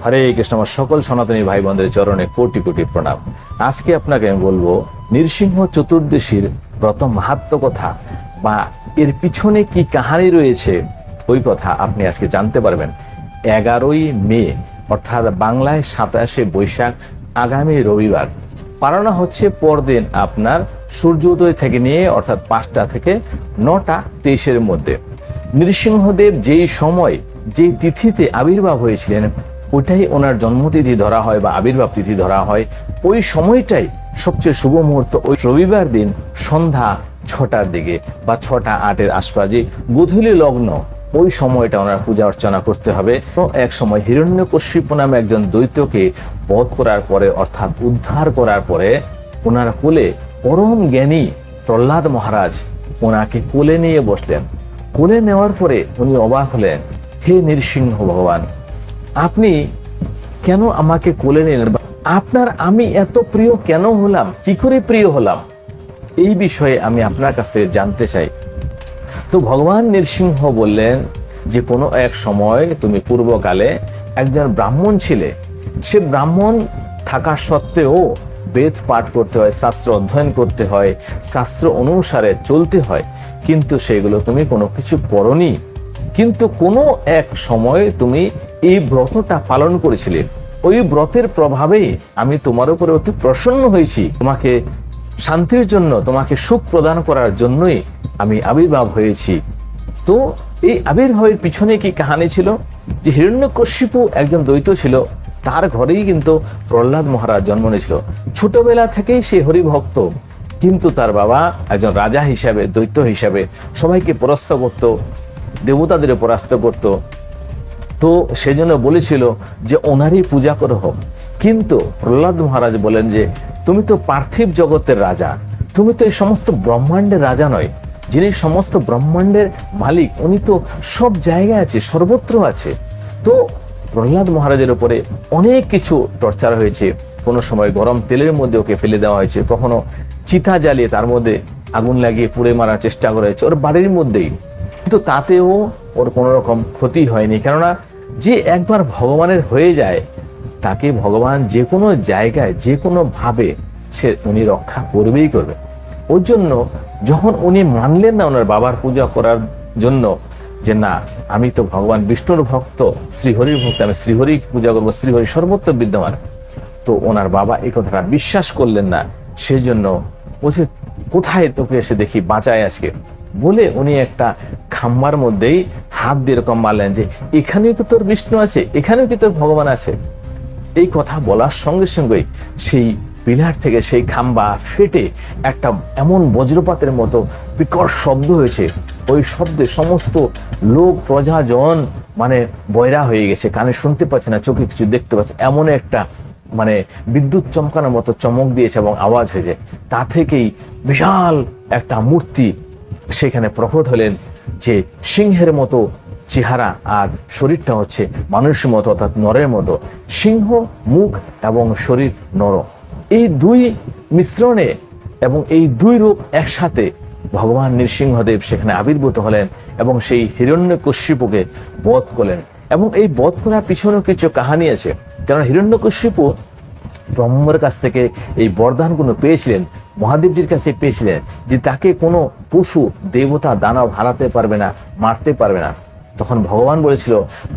হরে কৃষ্ণ। আমার সকল সনাতনী ভাই বোনদের চরণে কোটি কোটি প্রণাম। আজকে আপনাকে আমি বলবো নৃসিংহ চতুর্দশীর ব্রত মাহাত্ম্য কথা বা এর পিছনে কি কাহানি রয়েছে ওই কথা আপনি আজকে জানতে পারবেন। 11ই মে অর্থাৎ বাংলায় 27শে বৈশাখ আগামী রবিবার পালন হচ্ছে পরদিন আপনার সূর্যোদয় থেকে নিয়ে অর্থাৎ 5টা থেকে 9টা 23-এর মধ্যে। নৃসিংহদেব যেই সময় যেই তিথিতে আবির্ভাব হয়েছিলেন ওইটাই ওনার জন্মতিথি ধরা হয় বা আবির্ভাব তিথি ধরা হয়। ওই সময়টাই সবচেয়ে শুভ মুহূর্ত ওই রবিবার দিন সন্ধ্যা 6টার দিকে বা 6টা 8-এর আশপাশে গোধূলি লগ্ন ওই সময়টা ওনার পূজা অর্চনা করতে হবে। এক সময় হিরণ্যকশিপু নামে একজন দৈত্যকে বধ করার পরে অর্থাৎ উদ্ধার করার পরে ওনার কোলে পরম জ্ঞানী প্রহ্লাদ মহারাজ ওনাকে কোলে নিয়ে বসলেন। কোলে নেওয়ার পরে উনি অবাক হলেন, হে নৃসিংহ ভগবান, আপনি কেন আমাকে কোলে নিলেন? আপনার আমি এত প্রিয় কেন হলাম? কি করে প্রিয় হলাম? এই বিষয়ে আমি আপনার কাছ থেকে জানতে চাই। তো ভগবান নৃসিংহ বললেন যে কোনো এক সময় তুমি পূর্বকালে একজন ব্রাহ্মণ ছিলে। সে ব্রাহ্মণ থাকা সত্ত্বেও বেদ পাঠ করতে হয়, শাস্ত্র অধ্যয়ন করতে হয়, শাস্ত্র অনুসারে চলতে হয়, কিন্তু সেগুলো তুমি কোনো কিছু করনি। কিন্তু কোনো এক সময় তুমি এই ব্রতটা পালন করেছিলে। ওই ব্রতের প্রভাবেই আমি তোমার উপরে অতি প্রসন্ন হয়েছি। তোমাকে শান্তির জন্য, তোমাকে সুখ প্রদান করার জন্যই আমি আবির্ভাব হয়েছি। তো এই আবির্ভাবের পিছনে কি কাহানি ছিল? যে হিরণ্যকশিপু একজন দৈত্য ছিল, তার ঘরেই কিন্তু প্রহ্লাদ মহারাজ জন্ম নিয়েছিল। ছোটবেলা থেকেই সে হরিভক্ত, কিন্তু তার বাবা একজন রাজা হিসাবে, দৈত্য হিসাবে সবাইকে পরাস্ত করত, দেবতাদের পরাস্ত করত। তো সেজন্য বলেছিল যে ওনারই পূজা করো হোক। কিন্তু প্রহ্লাদ মহারাজ বলেন যে তুমি তো পার্থিব জগতের রাজা, তুমি তো এই সমস্ত ব্রহ্মাণ্ডের রাজা নয়। যিনি সমস্ত ব্রহ্মাণ্ডের মালিক উনি তো সব জায়গায় আছে, সর্বত্র আছে। তো প্রহ্লাদ মহারাজের উপরে অনেক কিছু টর্চার হয়েছে। কোনো সময় গরম তেলের মধ্যে ওকে ফেলে দেওয়া হয়েছে, কখনো চিতা জ্বালিয়ে তার মধ্যে আগুন লাগিয়ে পুড়ে মারার চেষ্টা করা হয়েছে ওর বাড়ির মধ্যেই। কিন্তু তাতেও ওর কোনো রকম ক্ষতি হয়নি, কেননা যে একবার ভগবানের হয়ে যায় তাকে ভগবান যে কোনো জায়গায় যে কোনো ভাবে উনি রক্ষা করবেই করবে। ওর জন্য যখন উনি মানলেন না ওনার বাবার পূজা করার জন্য, যে না আমি তো ভগবান বিষ্ণুর ভক্ত, শ্রীহরির ভক্ত, আমি শ্রীহরি পূজা করবো, শ্রীহরি সর্বত্র বিদ্যমান, তো ওনার বাবা এই কথাটা বিশ্বাস করলেন না। সেই জন্য বলছে কোথায় তোকে এসে দেখি, বাঁচায় আজকে বলে উনি একটা খাম্বার মধ্যেই হাত দিয়ে এরকম মারলেন যে এখানেও কি তোর বিষ্ণু আছে, এখানেও কি তোর ভগবান আছে। এই কথা বলার সঙ্গে সঙ্গেই সেই পিলার থেকে সেই খাম্বা ফেটে একটা এমন বজ্রপাতের মতো বিকট শব্দ হয়েছে। ওই শব্দে সমস্ত লোক প্রজাজন মানে বয়রা হয়ে গেছে, কানে শুনতে পাচ্ছে না, চোখে কিছু দেখতে পাচ্ছে, এমন একটা মানে বিদ্যুৎ চমকানোর মতো চমক দিয়েছে এবং আওয়াজ হয়েছে। তা থেকেই বিশাল একটা মূর্তি সেখানে প্রকট হলেন, যে সিংহের মতো চেহারা আর শরীরটা হচ্ছে মানুষের মতো অর্থাৎ নরের মতো। সিংহ মুখ এবং শরীর নর, এই দুই মিশ্রণে এবং এই দুই রূপ একসাথে ভগবান নৃসিংহদেব সেখানে আবির্ভূত হলেন এবং সেই হিরণ্যকশিপুকে বধ করলেন। এবং এই বধ করার পিছনেও কিছু কাহানি আছে, কারণ হিরণ্যকশিপু ব্রহ্মার কাছ থেকে এই বরদানগুলো পেয়েছিলেন, মহাদেবজির কাছে পেয়েছিলেন যে তাকে কোনো পশু দেবতা দানব হারাতে পারবে না, মারতে পারবে না। তখন ভগবান বলেছিল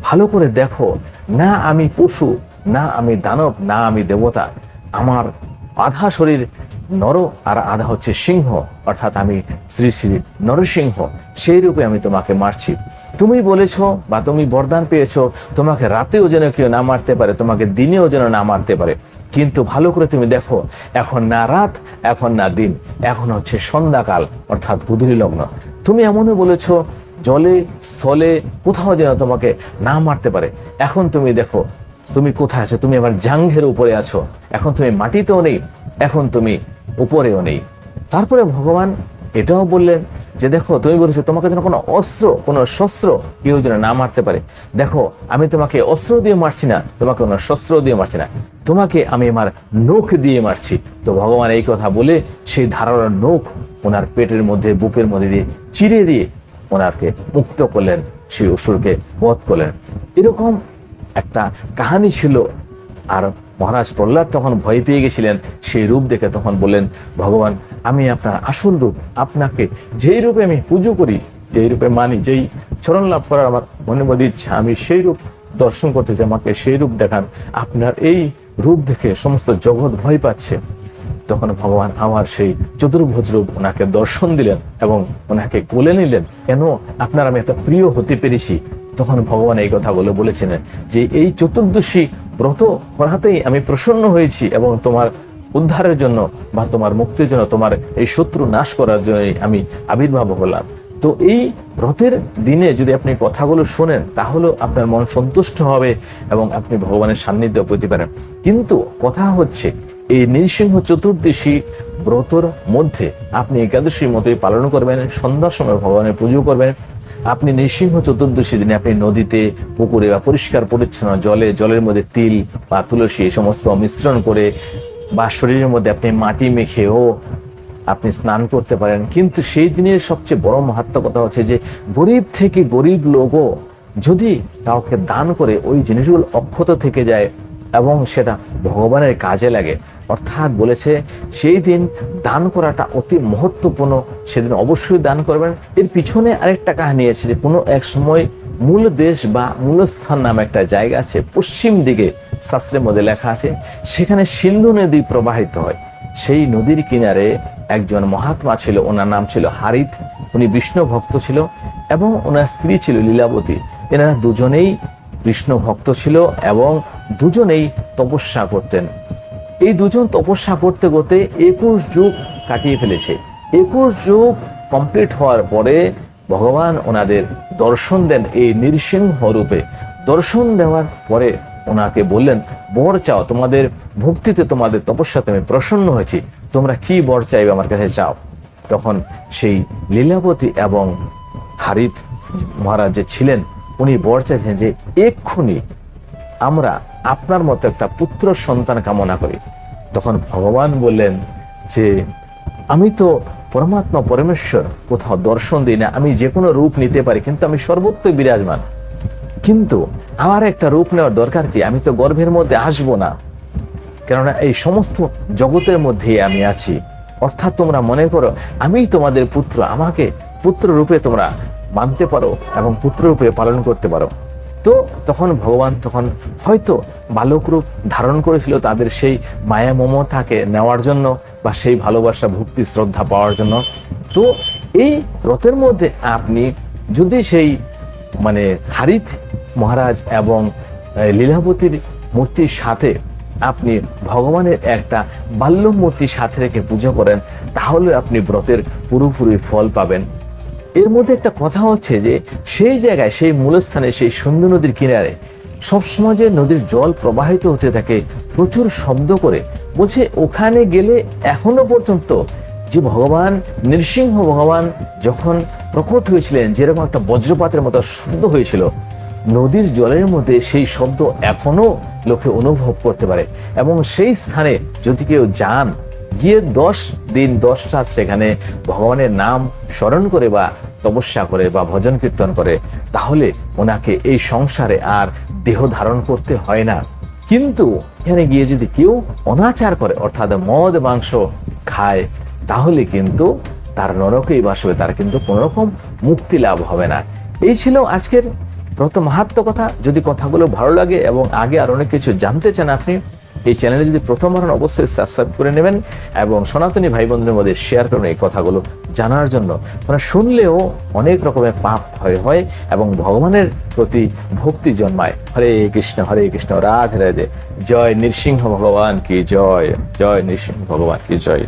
ভালো করে দেখো, না আমি পশু, না আমি দানব, না আমি দেবতা, আমার আধা শরীর নর আর আধা হচ্ছে সিংহ, অর্থাৎ আমি শ্রী শ্রী নরসিংহ, সেই রূপে আমি তোমাকে মারছি। তুমি বলেছ বা তুমি বরদান পেয়েছো তোমাকে রাতেও যেন কেউ না মারতে পারে, তোমাকে দিনেও যেন না মারতে পারে। কিন্তু ভালো করে তুমি দেখো, এখন না রাত, এখন না দিন, এখন হচ্ছে সন্ধ্যাকাল অর্থাৎ গোধূলি লগ্ন। তুমি এমনও বলেছ জলে স্থলে কোথাও যেন তোমাকে না মারতে পারে। এখন তুমি দেখো তুমি কোথায় আছো, তুমি আবার জাঙ্ঘের উপরে আছো, এখন তুমি মাটিতেও নেই, এখন তুমি উপরেও নেই। তারপরে ভগবান এটাও বললেন যে দেখো তুমি বলেছো তোমাকে যেন কোনো অস্ত্র, কোনো শস্ত্র কেউ যেন না মারতে পারে। দেখো আমি তোমাকে অস্ত্র দিয়ে মারছি না, তোমাকে কোনো শস্ত্র দিয়ে মারছি না, তোমাকে আমি আমার নখ দিয়ে মারছি। তো ভগবান এই কথা বলে সেই ধারালো নখ ওনার পেটের মধ্যে, বুকের মধ্যে দিয়ে চিরে দিয়ে ওনাকে মুক্ত করলেন, সেই অসুরকে বধ করলেন। এরকম একটা কাহিনী ছিল। আর মহারাজ প্রহ্লাদ তখন ভয় পেয়ে গেছিলেন। সেই রূপ দেখে তখন বললেন, ভগবান আমি আপনার আসল রূপ, আপনাকে যেই রূপে আমি পুজো করি, যেই রূপে মানি, যেই চরণ লাভ করার আমার মনে মধ্যে ইচ্ছা, আমি সেই রূপ দর্শন করতে চাই, আমাকে সেই রূপ দেখান। আপনার এই রূপ দেখে সমস্ত জগৎ ভয় পাচ্ছে। তখন ভগবান আমার সেই চতুর্ভুজ রূপ ওনাকে দর্শন দিলেন এবং ওনাকে কোলে নিলেন। কেন? আপনার আমি এত প্রিয় হতে পেরেছি। তখন ভগবান এই কথাগুলো বলেছিলেন যে এই চতুর্দশী ব্রত করাতেই আমি প্রসন্ন হয়েছি এবং তোমার উদ্ধারের জন্য বা তোমার মুক্তির জন্য, তোমার এই শত্রু নাশ করার জন্য আমি আবির্ভাব হলাম। তো এই ব্রতের দিনে যদি আপনি কথাগুলো শোনেন তাহলে আপনার মন সন্তুষ্ট হবে এবং আপনি ভগবানের সান্নিধ্য পেতে পারেন। কিন্তু কথা হচ্ছে এই নৃসিংহ চতুর্দশী ব্রতর মধ্যে আপনি একাদশীর মতোই পালন করবেন, সন্ধ্যার সময় ভগবানের পুজো করবেন। আপনি নৃসিংহ চতুর্দশী দিনে আপনি নদীতে, পুকুরে বা পরিষ্কার পরিচ্ছন্ন জলের মধ্যে তিল বা তুলসী এই সমস্ত মিশ্রণ করে বা শরীরের মধ্যে আপনি মাটি মেখেও আপনি স্নান করতে পারেন। কিন্তু সেই দিনের সবচেয়ে বড় মাহাত্ম্য কথা হচ্ছে যে গরিব থেকে গরিব লোকও যদি কাউকে দান করে ওই জিনিসগুলো অক্ষত থেকে যায় এবং সেটা ভগবানের কাজে লাগে। অর্থাৎ বলেছে সেই দিন দান করাটা অতি মহত্বপূর্ণ, সেদিন অবশ্যই দান করবেন। এর পিছনে আরেকটা কাহিনী আছে যে কোনো এক সময় মূল দেশ বা মূলস্থান নামে একটা জায়গা আছে, পশ্চিম দিকে শাস্ত্রের মধ্যে লেখা আছে, সেখানে সিন্ধু নদী প্রবাহিত হয়। সেই নদীর কিনারে একজন মহাত্মা ছিল, ওনার নাম ছিল হারিত। উনি বিষ্ণু ভক্ত ছিল এবং ওনার স্ত্রী ছিল লীলাবতী। এনারা দুজনেই কৃষ্ণ ভক্ত ছিল এবং দুজনেই তপস্যা করতেন। এই দুজন তপস্যা করতে করতে 21 যুগ কাটিয়ে ফেলেছে। 21 যুগ কমপ্লিট হওয়ার পরে ভগবান ওনাদের দর্শন দেন এই নৃসিংহ রূপে। দর্শন দেওয়ার পরে ওনাকে বললেন, বর চাও, তোমাদের ভক্তিতে, তোমাদের তপস্যাতে আমি প্রসন্ন হয়েছি, তোমরা কি বর চাইবে আমার কাছে চাও। তখন সেই লীলাবতী এবং হারিত মহারাজ যে ছিলেন উনি বর চাইছেন যে এক্ষুনি আমরা আপনার মতো একটা পুত্র সন্তান কামনা করি। তখন ভগবান বললেন যে আমি তো পরমাত্মা পরমেশ্বর, কোথাও দর্শন দিই না, আমি যে কোনো রূপ নিতে পারি, কিন্তু আমি সর্বত্র বিরাজমান। কিন্তু আমার একটা রূপ নেওয়ার দরকার কি? আমি তো গর্ভের মধ্যে আসবো না, কেননা এই সমস্ত জগতের মধ্যে আমি আছি। অর্থাৎ তোমরা মনে করো আমি তোমাদের পুত্র, আমাকে পুত্র রূপে তোমরা মানতে পারো এবং পুত্র রূপে পালন করতে পারো। তো তখন ভগবান তখন হয়তো বালক রূপ ধারণ করেছিল তাদের সেই মায়া মমতাকে নেওয়ার জন্য বা সেই ভালোবাসা, ভক্তি, শ্রদ্ধা পাওয়ার জন্য। তো এই রথের মধ্যে আপনি যদি সেই হারিত মহারাজ এবং লীলাবতীর মূর্তির সাথে আপনি ভগবানের একটা বাল্য মূর্তি সাথে রেখে পুজো করেন, তাহলে আপনি ব্রতের পুরোপুরি ফল পাবেন। এর মধ্যে একটা কথা হচ্ছে যে সেই জায়গায়, সেই মূলস্থানে, সেই সিন্ধু নদীর কিনারে সবসময় যে নদীর জল প্রবাহিত হতে থাকে প্রচুর শব্দ করে। বলছে ওখানে গেলে এখনো পর্যন্ত যে ভগবান নৃসিংহ ভগবান যখন প্রকট হয়েছিলেন, যেরকম একটা বজ্রপাতের মতো শব্দ হয়েছিল, নদীর জলের মধ্যে সেই শব্দ এখনো লোকে অনুভব করতে পারে। এবং সেই স্থানে যদি কেউ যান, গিয়ে 10 দিন 10 রাত সেখানে ভগবানের নাম স্মরণ করে বা তপস্যা করে বা ভজন কীর্তন করে, তাহলে ওনাকে এই সংসারে আর দেহ ধারণ করতে হয় না। কিন্তু এখানে গিয়ে যদি কেউ অনাচার করে, অর্থাৎ মদ মাংস খায়, তাহলে কিন্তু তার নরকেই বাস হবে, তার কিন্তু কোনো রকম মুক্তি লাভ হবে না। এই ছিল আজকের ব্রত মাহাত্ম্য কথা। যদি কথাগুলো ভালো লাগে এবং আগে আর অনেক কিছু জানতে চান, আপনি এই চ্যানেলে যদি প্রথমবার হন অবশ্যই সাবস্ক্রাইব করে নেবেন এবং সনাতনী ভাই বোনদের মধ্যে শেয়ার করুন এই কথাগুলো জানার জন্য। শুনলেও অনেক রকমের পাপ ক্ষয় হয় এবং ভগবানের প্রতি ভক্তি জন্মায়। হরে কৃষ্ণ রাধে রাধে। জয় নৃসিংহ ভগবান কি জয়, জয় নৃসিংহ ভগবান কি জয়।